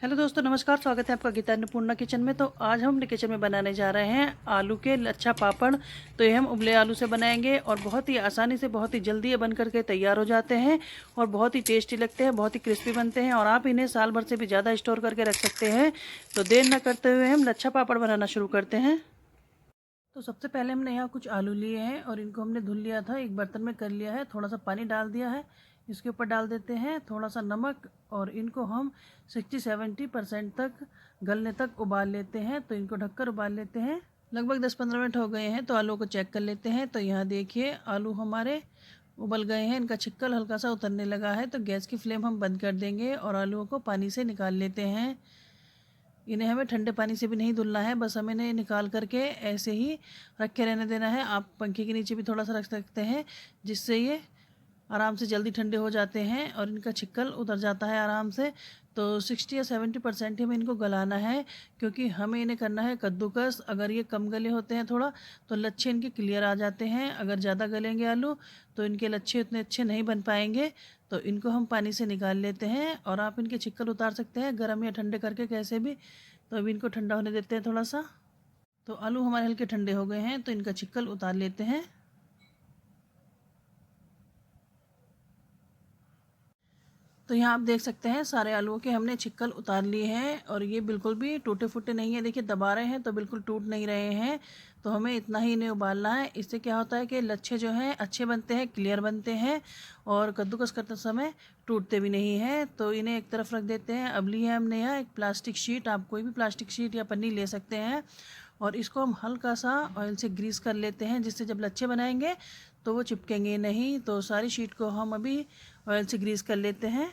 Hello दोस्तों, नमस्कार। स्वागत है आपका गीता अन्नपूर्णा किचन में। तो आज हम अपने किचन में बनाने जा रहे हैं आलू के लच्छा पापड़। तो ये हम उबले आलू से बनाएंगे और बहुत ही आसानी से, बहुत ही जल्दी ये बन करके तैयार हो जाते हैं और बहुत ही टेस्टी लगते हैं, बहुत ही क्रिस्पी बनते हैं और आप इन्हें साल भर से भी ज़्यादा स्टोर करके रख सकते हैं। तो देर न करते हुए हम लच्छा पापड़ बनाना शुरू करते हैं। तो सबसे पहले हमने यहाँ कुछ आलू लिए हैं और इनको हमने धुल लिया था, एक बर्तन में कर लिया है, थोड़ा सा पानी डाल दिया है। इसके ऊपर डाल देते हैं थोड़ा सा नमक और इनको हम 60-70% तक गलने तक उबाल लेते हैं। तो इनको ढककर उबाल लेते हैं। लगभग 10-15 मिनट हो गए हैं तो आलू को चेक कर लेते हैं। तो यहाँ देखिए आलू हमारे उबल गए हैं, इनका छिक्कल हल्का सा उतरने लगा है। तो गैस की फ्लेम हम बंद कर देंगे और आलूओं को पानी से निकाल लेते हैं। इन्हें हमें ठंडे पानी से भी नहीं धुलना है, बस हमें इन्हें निकाल करके ऐसे ही रखे रहने देना है। आप पंखे के नीचे भी थोड़ा सा रख सकते हैं, जिससे ये आराम से जल्दी ठंडे हो जाते हैं और इनका छिक्कल उतर जाता है आराम से। तो 60 या 70% हमें इनको गलाना है, क्योंकि हमें इन्हें करना है कद्दूकस। अगर ये कम गले होते हैं थोड़ा, तो लच्छे इनके क्लियर आ जाते हैं। अगर ज़्यादा गलेंगे आलू तो इनके लच्छे उतने अच्छे नहीं बन पाएंगे। तो इनको हम पानी से निकाल लेते हैं और आप इनके छिक्कल उतार सकते हैं गर्म या ठंडे करके, कैसे भी। तो अभी इनको ठंडा होने देते हैं थोड़ा सा। तो आलू हमारे हल्के ठंडे हो गए हैं, तो इनका छिक्कल उतार लेते हैं। तो यहाँ आप देख सकते हैं सारे आलूओं के हमने छिक्कल उतार लिए हैं और ये बिल्कुल भी टूटे फूटे नहीं है। देखिए दबा रहे हैं तो बिल्कुल टूट नहीं रहे हैं। तो हमें इतना ही इन्हें उबालना है। इससे क्या होता है कि लच्छे जो हैं अच्छे बनते हैं, क्लियर बनते हैं और कद्दूकस करते समय टूटते भी नहीं हैं। तो इन्हें एक तरफ रख देते हैं। अब लिए हमने यहाँ एक प्लास्टिक शीट, आप कोई भी प्लास्टिक शीट या पन्नी ले सकते हैं और इसको हम हल्का सा ऑयल से ग्रीस कर लेते हैं, जिससे जब लच्छे बनाएंगे तो वो चिपकेंगे नहीं। तो सारी शीट को हम अभी ऑयल से ग्रीस कर लेते हैं।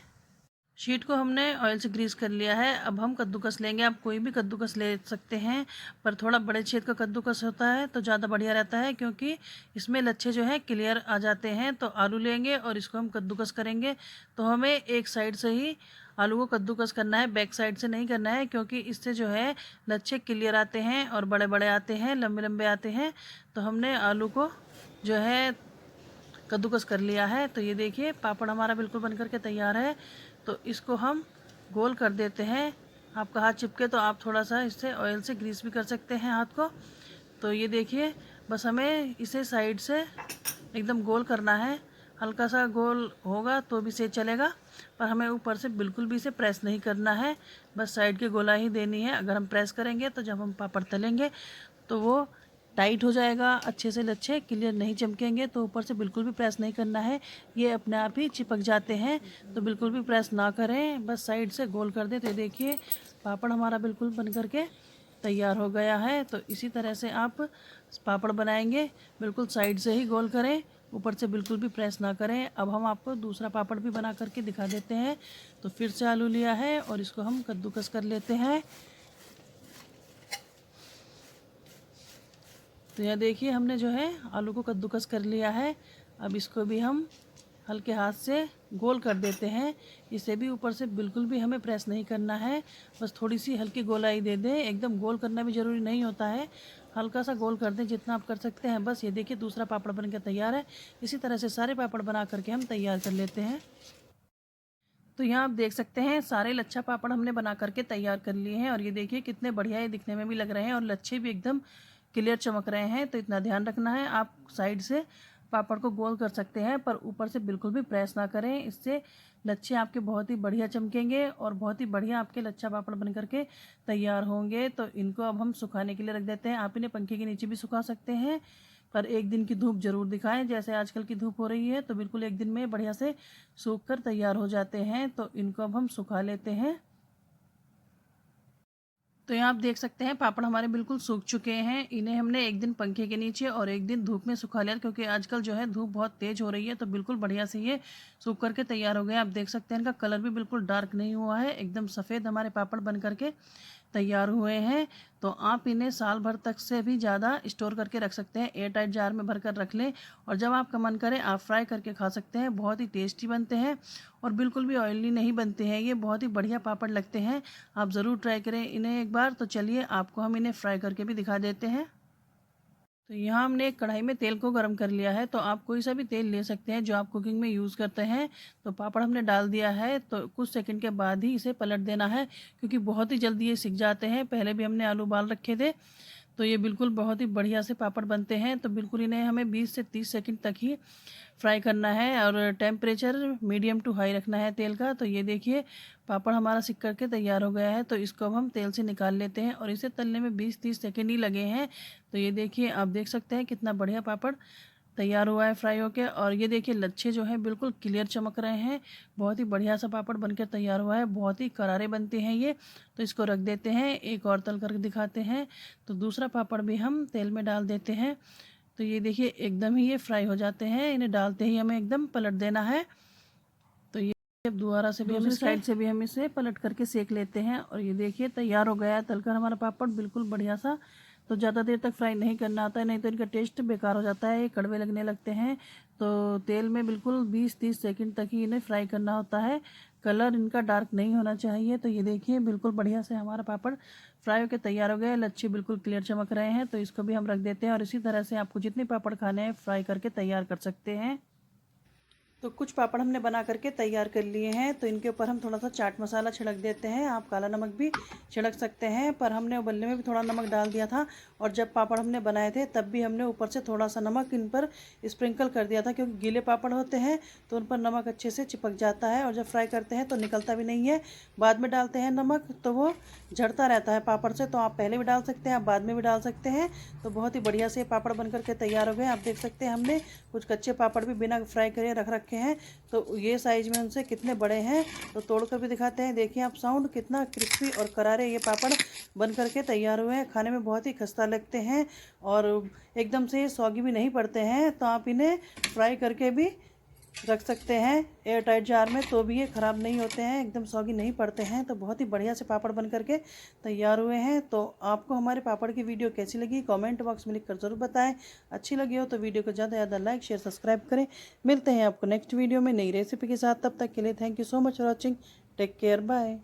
शीट को हमने ऑयल से ग्रीस कर लिया है। अब हम कद्दूकस लेंगे। आप कोई भी कद्दूकस ले सकते हैं, पर थोड़ा बड़े छेद का कद्दूकस होता है तो ज़्यादा बढ़िया रहता है, क्योंकि इसमें लच्छे जो है क्लियर आ जाते हैं। तो आलू लेंगे और इसको हम कद्दूकस करेंगे। तो हमें एक साइड से ही आलू को कद्दूकस करना है, बैक साइड से नहीं करना है, क्योंकि इससे जो है लच्छे क्लियर आते हैं और बड़े बड़े आते हैं, लंबे लंबे आते हैं। तो हमने आलू को जो है कद्दूकस कर लिया है। तो ये देखिए पापड़ हमारा बिल्कुल बन करके तैयार है। तो इसको हम गोल कर देते हैं। आपका हाथ चिपके तो आप थोड़ा सा इससे ऑयल से ग्रीस भी कर सकते हैं हाथ को। तो ये देखिए बस हमें इसे साइड से एकदम गोल करना है। हल्का सा गोल होगा तो भी से चलेगा, पर हमें ऊपर से बिल्कुल भी इसे प्रेस नहीं करना है, बस साइड की गोला ही देनी है। अगर हम प्रेस करेंगे तो जब हम पापड़ तलेंगे तो वो टाइट हो जाएगा, अच्छे से लच्छे क्लियर नहीं चमकेंगे। तो ऊपर से बिल्कुल भी प्रेस नहीं करना है, ये अपने आप ही चिपक जाते हैं। तो बिल्कुल भी प्रेस ना करें, बस साइड से गोल कर दें। तो देखिए पापड़ हमारा बिल्कुल बन करके तैयार हो गया है। तो इसी तरह से आप पापड़ बनाएंगे, बिल्कुल साइड से ही गोल करें, ऊपर से बिल्कुल भी प्रेस ना करें। अब हम आपको दूसरा पापड़ भी बना करके दिखा देते हैं। तो फिर से आलू लिया है और इसको हम कद्दूकस कर लेते हैं। तो यह देखिए हमने जो है आलू को कद्दूकस कर लिया है। अब इसको भी हम हल्के हाथ से गोल कर देते हैं। इसे भी ऊपर से बिल्कुल भी हमें प्रेस नहीं करना है, बस थोड़ी सी हल्की गोलाई दे दें। एकदम गोल करना भी ज़रूरी नहीं होता है, हल्का सा गोल कर दें जितना आप कर सकते हैं बस। ये देखिए दूसरा पापड़ बन के तैयार है। इसी तरह से सारे पापड़ बना करके हम तैयार कर लेते हैं। तो यहाँ आप देख सकते हैं सारे लच्छा पापड़ हमने बना करके तैयार कर लिए हैं और ये देखिए कितने बढ़िया ये दिखने में भी लग रहे हैं और लच्छे भी एकदम क्लियर चमक रहे हैं। तो इतना ध्यान रखना है, आप साइड से पापड़ को गोल कर सकते हैं पर ऊपर से बिल्कुल भी प्रेस ना करें। इससे लच्छे आपके बहुत ही बढ़िया चमकेंगे और बहुत ही बढ़िया आपके लच्छा पापड़ बन करके तैयार होंगे। तो इनको अब हम सुखाने के लिए रख देते हैं। आप इन्हें पंखे के नीचे भी सुखा सकते हैं, पर एक दिन की धूप ज़रूर दिखाएं। जैसे आजकल की धूप हो रही है तो बिल्कुल एक दिन में बढ़िया से सूख कर तैयार हो जाते हैं। तो इनको अब हम सुखा लेते हैं। तो यहाँ आप देख सकते हैं पापड़ हमारे बिल्कुल सूख चुके हैं। इन्हें हमने एक दिन पंखे के नीचे और एक दिन धूप में सुखा लिया, क्योंकि आजकल जो है धूप बहुत तेज़ हो रही है। तो बिल्कुल बढ़िया से ये सूख करके तैयार हो गए। आप देख सकते हैं इनका कलर भी बिल्कुल डार्क नहीं हुआ है, एकदम सफ़ेद हमारे पापड़ बन करके तैयार हुए हैं। तो आप इन्हें साल भर तक से भी ज़्यादा स्टोर करके रख सकते हैं। एयर टाइट जार में भर कर रख लें और जब आपका मन करे आप फ्राई करके खा सकते हैं। बहुत ही टेस्टी बनते हैं और बिल्कुल भी ऑयली नहीं बनते हैं। ये बहुत ही बढ़िया पापड़ लगते हैं, आप ज़रूर ट्राई करें इन्हें एक बार। तो चलिए आपको हम इन्हें फ्राई करके भी दिखा देते हैं। तो यहाँ हमने एक कढ़ाई में तेल को गर्म कर लिया है। तो आप कोई सा भी तेल ले सकते हैं जो आप कुकिंग में यूज़ करते हैं। तो पापड़ हमने डाल दिया है, तो कुछ सेकंड के बाद ही इसे पलट देना है, क्योंकि बहुत ही जल्दी ये सिक जाते हैं। पहले भी हमने आलू उबाल रखे थे, तो ये बिल्कुल बहुत ही बढ़िया से पापड़ बनते हैं। तो बिल्कुल इन्हें हमें 20 से 30 सेकंड तक ही फ्राई करना है, और टेम्परेचर मीडियम टू हाई रखना है तेल का। तो ये देखिए पापड़ हमारा सिक करके तैयार हो गया है। तो इसको अब हम तेल से निकाल लेते हैं, और इसे तलने में 20-30 सेकंड ही लगे हैं। तो ये देखिए आप देख सकते हैं कितना बढ़िया पापड़ तैयार हुआ है फ्राई होके। और ये देखिए लच्छे जो हैं बिल्कुल क्लियर चमक रहे हैं। बहुत ही बढ़िया सा पापड़ बनकर तैयार हुआ है। बहुत ही करारे बनते हैं ये। तो इसको रख देते हैं, एक और तल करके दिखाते हैं। तो दूसरा पापड़ भी हम तेल में डाल देते हैं। तो ये देखिए एकदम ही ये फ्राई हो जाते हैं। इन्हें डालते ही हमें एकदम पलट देना है। तो ये अब दोबारा से भी दूसरी साइड से भी हम इसे पलट करके सेक लेते हैं। और ये देखिए तैयार हो गया है तलकर हमारा पापड़ बिल्कुल बढ़िया सा। तो ज़्यादा देर तक फ्राई नहीं करना आता है, नहीं तो इनका टेस्ट बेकार हो जाता है, ये कड़वे लगने लगते हैं। तो तेल में बिल्कुल 20-30 सेकंड तक ही इन्हें फ्राई करना होता है। कलर इनका डार्क नहीं होना चाहिए। तो ये देखिए बिल्कुल बढ़िया से हमारा पापड़ फ्राई होकर तैयार हो गया है। लच्छे बिल्कुल क्लियर चमक रहे हैं। तो इसको भी हम रख देते हैं, और इसी तरह से आपको जितने पापड़ खाने हैं फ्राई करके तैयार कर सकते हैं। तो कुछ पापड़ हमने बना करके तैयार कर लिए हैं। तो इनके ऊपर हम थोड़ा सा चाट मसाला छिड़क देते हैं। आप काला नमक भी छिड़क सकते हैं, पर हमने उबलने में भी थोड़ा नमक डाल दिया था, और जब पापड़ हमने बनाए थे तब भी हमने ऊपर से थोड़ा सा नमक इन पर स्प्रिंकल कर दिया था, क्योंकि गीले पापड़ होते हैं तो उन पर नमक अच्छे से चिपक जाता है, और जब फ्राई करते हैं तो निकलता भी नहीं है। बाद में डालते हैं नमक तो वो झड़ता रहता है पापड़ से। तो आप पहले भी डाल सकते हैं, आप बाद में भी डाल सकते हैं। तो बहुत ही बढ़िया से पापड़ बन करके तैयार हो गए। आप देख सकते हैं हमने कुछ कच्चे पापड़ भी बिना फ्राई करे रख रखे हैं। तो ये साइज में उनसे कितने बड़े हैं, तो तोड़ कर भी दिखाते हैं। देखिए आप साउंड कितना क्रिस्पी और करारे ये पापड़ बन करके तैयार हुए हैं। खाने में बहुत ही खस्ता लगते हैं, और एकदम से सौगी भी नहीं पड़ते हैं। तो आप इन्हें फ्राई करके भी रख सकते हैं एयर टाइट जार में, तो भी ये ख़राब नहीं होते हैं, एकदम सौगी नहीं पड़ते हैं। तो बहुत ही बढ़िया से पापड़ बन करके तैयार हुए हैं। तो आपको हमारे पापड़ की वीडियो कैसी लगी कमेंट बॉक्स में लिख कर ज़रूर बताएं। अच्छी लगी हो तो वीडियो को ज़्यादा से ज़्यादा लाइक शेयर सब्सक्राइब करें। मिलते हैं आपको नेक्स्ट वीडियो में नई रेसिपी के साथ। तब तक के लिए thank you so much for watching. Take care, bye.